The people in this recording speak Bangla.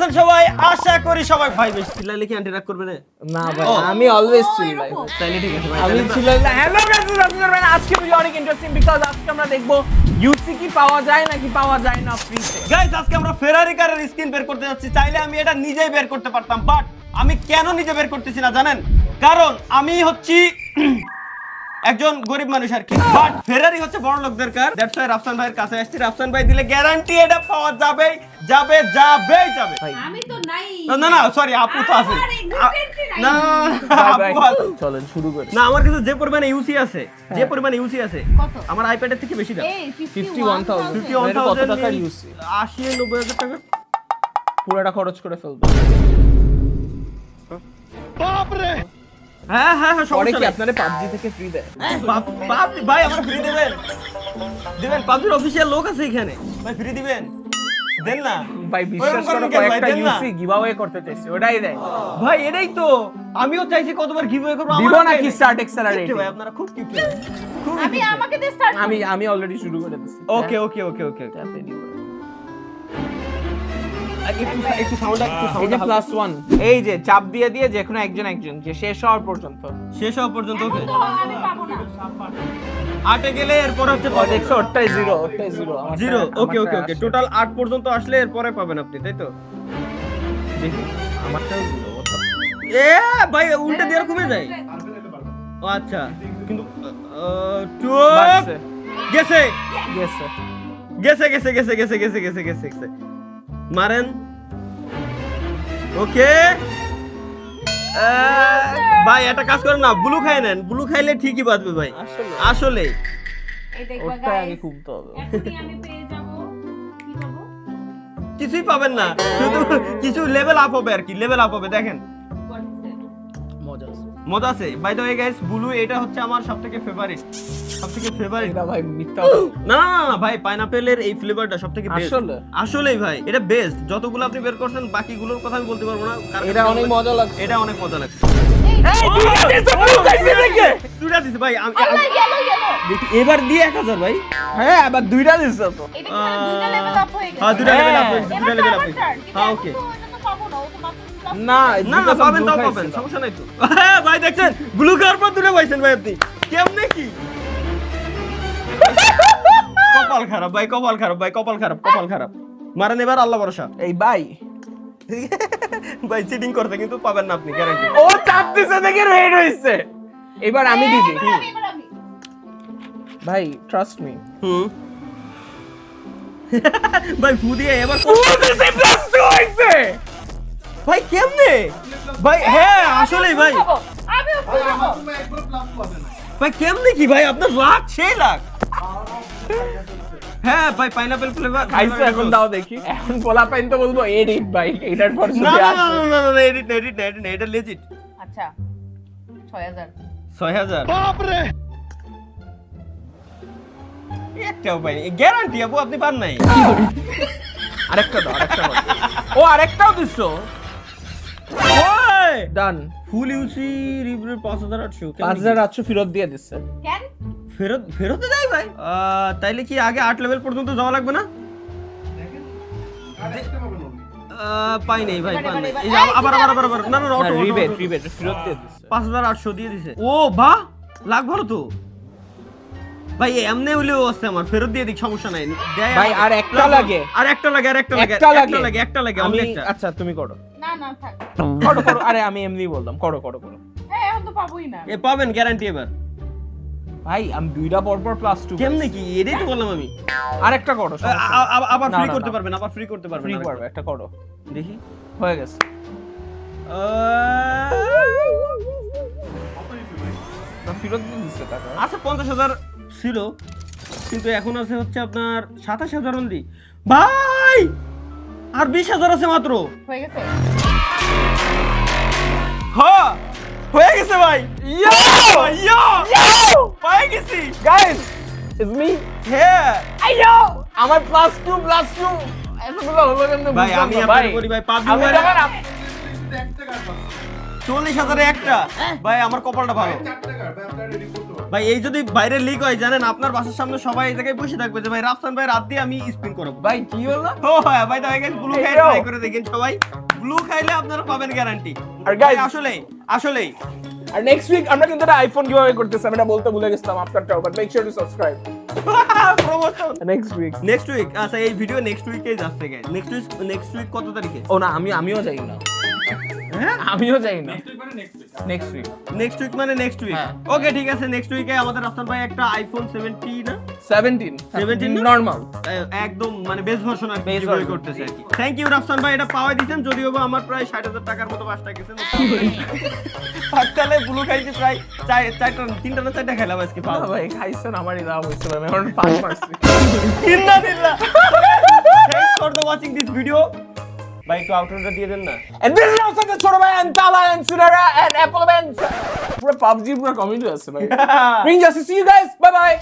আছেন সবাই? আশা করি সবাই ভাই বেশ চিল্লাইলে কি আন্টি রাগ করবে না? না ভাই আমি অলওয়েজ চিল্লাই তাইলে ঠিক আছে ভাই। আমি চিল্লাই না। হ্যালো গাইস আপনারা আজকে ভিডিও অনেক ইন্টারেস্টিং বিকজ আজকে আমরা দেখব ইউসি কি পাওয়া যায় নাকি পাওয়া যায় না ফ্রিতে। গাইস আজকে আমরা ফেরারি কারের স্ক্রিন বের করতে যাচ্ছি। চাইলে আমি এটা নিজেই বের করতে পারতাম, বাট আমি কেন নিজে বের করতেছি না জানেন? কারণ আমি হচ্ছি একজন গরিব মানুষ আর কি, বাট ফেরারি হচ্ছে বড় লোকদের কার। দ্যাটস ওয়াই রাফসান ভাইয়ের কাছে আসছি। রাফসান ভাই দিলে গ্যারান্টি এটা পাওয়া যাবে যাবে যাবে যাবে। আমি তো নাই। না না সরি, আপু তো আছে। না আপু আছে। চলেন শুরু করি। না আমার কাছে যে পরিমাণে ইউসি আছে, যে পরিমাণে ইউসি আছে কত? আমার আইপ্যাডের থেকে বেশি দাম। এই 51,000 51,000 কত টাকার ইউসি? 80-90,000 টাকা পুরোটা খরচ করে ফেলবো। হ্যাঁ হ্যাঁ হ্যাঁ পরে সমস্যা কি নেই। আপনারা পাবজি থেকে ফ্রি দেয়? ভাই আমার ফ্রি দিবেন? দিবেন? পাবজির অফিশিয়াল লোক আছে এখানে ভাই, ফ্রি দিবেন? দেন না ভাই বিশ্বাস করো কয়েকটা ইউসি গিভঅ্যাওয়ে করতে চাইছি ওটাই দেয়। ভাই এটাই তো আমিও চাইছি কতবার গিভঅ্যাওয়ে করব। দিব নাকি স্টার্ট এক্সেলারেট? ভাই আপনারা খুব কিউট, খুব আমি আমাকে দে স্টার্ট। আমি অলরেডি শুরু করে দিয়েছি। ওকে ওকে ওকে ওকে ট্যাপ এনিওয়ে। একটু সাউন্ড এই যে +1 এই যে চাপ দিয়ে দিয়ে যে কোনো একজন যে শেষ হওয়ার পর্যন্ত শেষ হওয়া পর্যন্ত। ওকে তো আমি পাবো না। 8 এ গেলে এরপর হচ্ছে ও দেখছো ওটাই জিরো জিরো। ওকে ওকে ওকে টোটাল 8 পর্যন্ত আসলে এরপরে পাবেন আপনি, তাই তো? দেখি আমারটাও জিরো। এ ভাই উল্টে দিয়ে কমে যায়। ও আচ্ছা কিন্তু বাড়ছে। গেছে গেছে গেছে গেছে গেছে গেছে গেছে গেছে গেছে গেছে মারেন। ওকে ভাই একটা কাজ করেন না, ব্লু খাই নেন। ব্লু খাইলে ঠিকই বাঁচবে ভাই আসলে আসলে। এই দেখবা ওটাই আগে গাইস। খুলতে হবে। এখনই আমি পেয়ে যাব। কি পাবো? কিছুই পাবেন না, শুধু কিছু লেভেল আপ হবে আর কি, লেভেল আপ হবে। দেখেন মজা মজা আছে। By the way guys, blue এটা হচ্ছে আমার সবথেকে ফেভারিট, সবথেকে ফেভারিট। এটা ভাই মিথ্যা। না না না ভাই, পাইনাপেলের এই ফ্লেভারটা সবথেকে বেস্ট। আসলে? আসলেই ভাই এটা বেস্ট। যতগুলো আপনি বের করছেন বাকিগুলোর কথা আমি বলতে পারবো না, কারণ এটা অনেক মজা লাগছে। এটা অনেক মজা লাগছে। এই দুইটা দিছে ভাই। আল্লাহ গেল। দেখি এবার দিয়ে 1000 ভাই। হ্যাঁ আবার দুইটা দিছো তো। এটা কি মানে দুইটা লেভেল আপ হয়ে গেছে? হ্যাঁ দুইটা লেভেল আপ হ্যাঁ। হয়েছে, দুইটা এবার লেভেল তো আপ আমার হয়েছে। turn, কিন্তু হ্যাঁ আমি ওকে। তো এটা তো পাবো না, ও তো মাত্র plus না না না পাবেন, তাও পাবেন, সমস্যা নাই তো। হ্যাঁ ভাই দেখছেন ব্লু কার পর দুটো পাইছেন ভাই আপনি। কেমনে কি কপাল খারাপ ভাই, কপাল খারাপ ভাই, কপাল খারাপ, কপাল খারাপ। মারেন এবার, আল্লাহ ভরসা। এই ভাই ভাই চিটিং করতে কিন্তু পাবেন না আপনি, গ্যারান্টি। ও চাপ দিছে দেখে রেড হইছে। এবার আমি দিদি এবার আমি। ভাই ট্রাস্ট মি। ভাই ফু দিয়ে এবার ও দিছে +2 হইছে। ভাই কেমনে ভাই? হ্যাঁ আসলেই ভাই, আমিও পাবো। ভাই কেমনে কি ভাই? আপনার লাখ, সেই লাখ। হ্যাঁ ভাই পাইনাপেল ফ্লেভার খাইছো এখন দাও দেখি। এখন পোলা পাইন তো বলবো এডিট ভাই এটার পর না যদি না না আসে। না না এডিট এডিট এডিট এটা লেজিট। আচ্ছা 6000। 6000 বাপ রে, একটাও পাইনি। গ্যারান্টি আপু আপনি পান নাই। আরেকটা দাও আরেকটা দাও। ও আরেকটাও দিছো। ওই ডান। ফুল ইউসি রিভিউ 5800 5800 ফেরত দিয়ে দিছে। কেন? ফেরত ফেরত দেয় ভাই? তাইলে কি আগে 8 লেভেল পর্যন্ত যাওয়া লাগবে না? পাই নাই ভাই, পাই নাই। এই যে আবার আবার আবার আবার না না না অটো রিবেট ফেরত দিয়ে দিছে। 5800 দিয়ে দিছে। ও বাহ, লাখ ভালো তো ভাই। এমনি হইলেও আছে আমার, ফেরত দিয়ে দিক, সমস্যা নাই। দেয় ভাই, আর একটা লাগে। আর একটা লাগে, আর একটা লাগে, একটা লাগে। একটা লাগে, একটা লাগে, আমি আমি একটা। আচ্ছা তুমি করো না না থাক। করো আরে আমি এমনি বললাম করো হ্যাঁ এখন তো পাবোই না। এ পাবেন গ্যারান্টি এবার। ভাই আমি দুইটা পর +2 কেমনে কি? এটাই তো বললাম আমি। আরেকটা করো আবার না, ফ্রি না, করতে না। পারবেন, আবার ফ্রি করতে পারবেন। ফ্রি আরেকটা। করবে একটা করো দেখি। হয়ে গেছে। না ফেরত দিয়ে দিছে টাকা। আচ্ছা 50,000 ছিল, কিন্তু এখন আছে হচ্ছে আপনার 27,000 অনলি ভাই। আর 20,000 আছে মাত্র। হয়ে গেছে। হ্যাঁ হয়ে গেছে ভাই। ইয়া পাই গেছি গাইস ইটস মি। হ্যাঁ আইয়ো আমার +2 এতগুলো হলো কেন ভাই আমি আপনাকে বলি ভাই, পাবজি আমি মোবাইলে দেখেন 40,000 এ একটা। ভাই আমার কপালটা ভালো। ভাই এই যদি বাইরে লিক হয় জানেন আপনার বাসার সামনে সবাই এই জায়গায় বসে থাকবে যে ভাই রাফসান ভাই রাত দিয়ে আমি স্পিন করব। ভাই কি হলো? ও হ্যাঁ ভাই তাই গাইস ব্লু খাই Hey, yo. ট্রাই করে দেখেন সবাই, ব্লু খাইলে আপনারা পাবেন গ্যারান্টি। আর guys, আসলে আর নেক্সট উইক আমরা কিন্তু একটা আইফোন গিভঅ্যাওয়ে করতেছি, আমি এটা বলতে ভুলে গেছিলাম আফটারটাও, but make sure to subscribe promotion next week. Week, আচ্ছা এই ভিডিও নেক্সট উইকেই যাচ্ছে গাইস। নেক্সট উইক কত তারিখে? ও না, আমিও যাই না, হ্যাঁ আমিও যাই না, নেক্সট উইক নেক্সট উইক মানে নেক্সট উইক। হ্যাঁ। ওকে ঠিক আছে, নেক্সট উইকে আমাদের রাফসান ভাই একটা আইফোন 17 না 17 না? নরমাল। একদম মানে বেস ভার্সন আর Base giveaway version, করতেছে আর কি। থ্যাংক ইউ রাফসান ভাই, এটা পাওয়াই দিয়েছেন, যদিও বা আমার প্রায় 60,000 টাকার মতো বাসটা গেছে। পাঁচটালে ব্লু খাইছি প্রায় তিনটা না চারটা খেলাম আজকে না পাওয়া। ভাই খাইছেন, আমারই দাম হইছে ভাই, আমি এখন 5 মারছি। ইন্নালিল্লাহ। Thanks for the watching this video. ভাই একটু আউটরোটা দিয়ে দেন না। And this is also the ছোট ভাই and Tala and Sunara and Apple and পুরো PUBG পুরো কমেডি আছে ভাই। Bring justice, see you guys, bye bye.